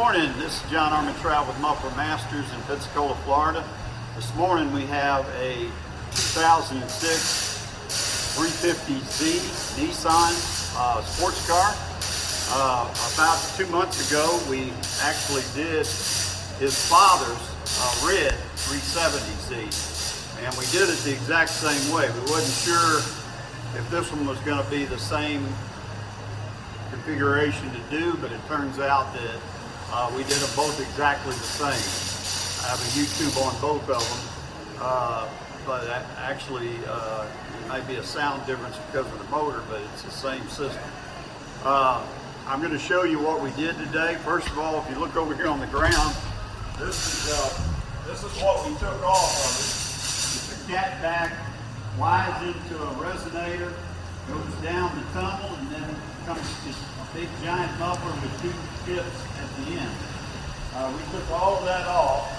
morning, this is John Armentrout with Muffler Masters in Pensacola, Florida. This morning we have a 2006 350Z Nissan sports car. About 2 months ago we actually did his father's red 370Z, and we did it the exact same way. We wasn't sure if this one was going to be the same configuration to do, but it turns out that we did them both exactly the same. I have a YouTube on both of them, but actually it may be a sound difference because of the motor, but it's the same system. I'm going to show you what we did today. First of all, if you look over here on the ground, this is what we took off of it. It's a cat back, wides into a resonator, goes down the tunnel, and then comes just a big giant muffler with two tips at the end. We took all of that off.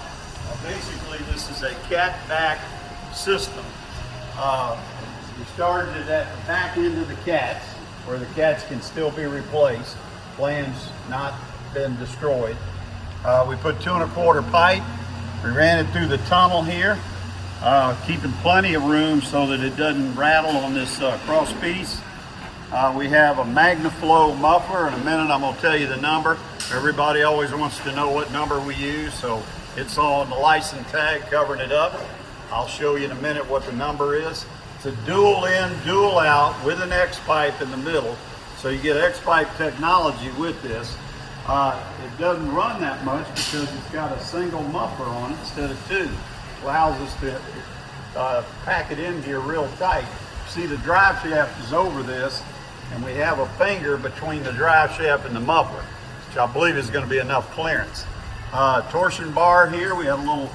Basically, this is a cat back system. We started it at the back end of the cats, where the cats can still be replaced. Flange not been destroyed. We put 2 1/4 pipe. We ran it through the tunnel here, keeping plenty of room so that it doesn't rattle on this cross piece. We have a magnaflow muffler. In a minute I'm going to tell you the number. Everybody always wants to know what number we use, so it's on the license tag covering it up. I'll show you in a minute what the number is. It's a dual in, dual out with an X pipe in the middle, so you get X pipe technology with this. It doesn't run that much because it's got a single muffler on it instead of two. Allows us to pack it in here real tight. See, the drive shaft is over this, and we have a finger between the drive shaft and the muffler, which I believe is going to be enough clearance. Torsion bar here, we had a little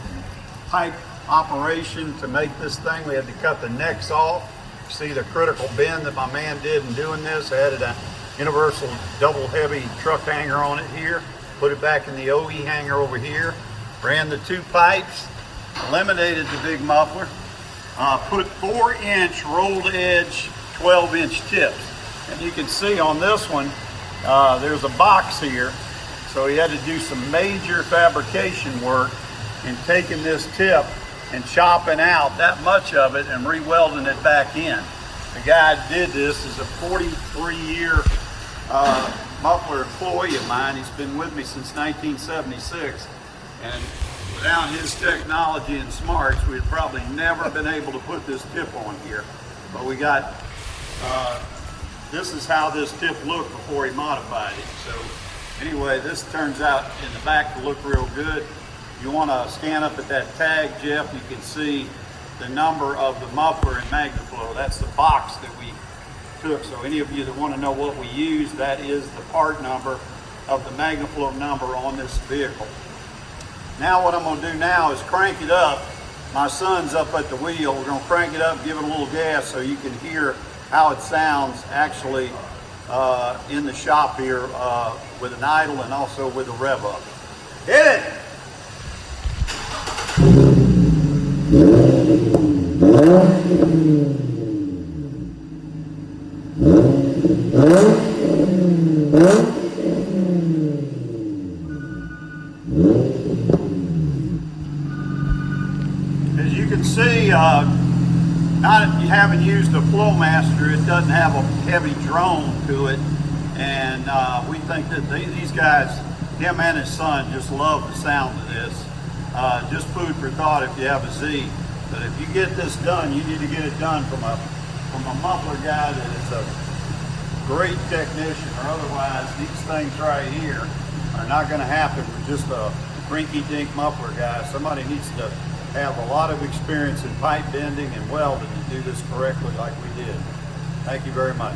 pipe operation to make this thing. We had to cut the necks off. See the critical bend that my man did in doing this. I added a universal double heavy truck hanger on it here, put it back in the OE hanger over here, ran the 2 pipes, eliminated the big muffler, put 4-inch rolled edge 12-inch tips. And you can see on this one, there's a box here, so he had to do some major fabrication work in taking this tip and chopping out that much of it and re-welding it back in. The guy that did this is a 43-year muffler employee of mine. He's been with me since 1976, and without his technology and smarts, we'd probably never been able to put this tip on here. But we got, this is how this tip looked before he modified it. So anyway, this turns out in the back to look real good. If you want to scan up at that tag, Jeff, you can see the number of the muffler and magnaflow. That's the box that we took. So any of you that want to know what we use, that is the part number of the magnaflow number on this vehicle. Now what I'm going to do now is crank it up. My son's up at the wheel. We're going to crank it up, give it a little gas so you can hear how it sounds actually in the shop here with an idle and also with a rev up. Hit it! As you can see, now that you haven't used the Flowmaster, it doesn't have a heavy drone to it, and we think that these guys, him and his son, just love the sound of this. Just food for thought if you have a Z. But if you get this done, you need to get it done from a muffler guy that is a great technician, or otherwise these things right here are not going to happen with just a rinky-dink muffler guy. Somebody needs to have a lot of experience in pipe bending and welding to do this correctly like we did. Thank you very much.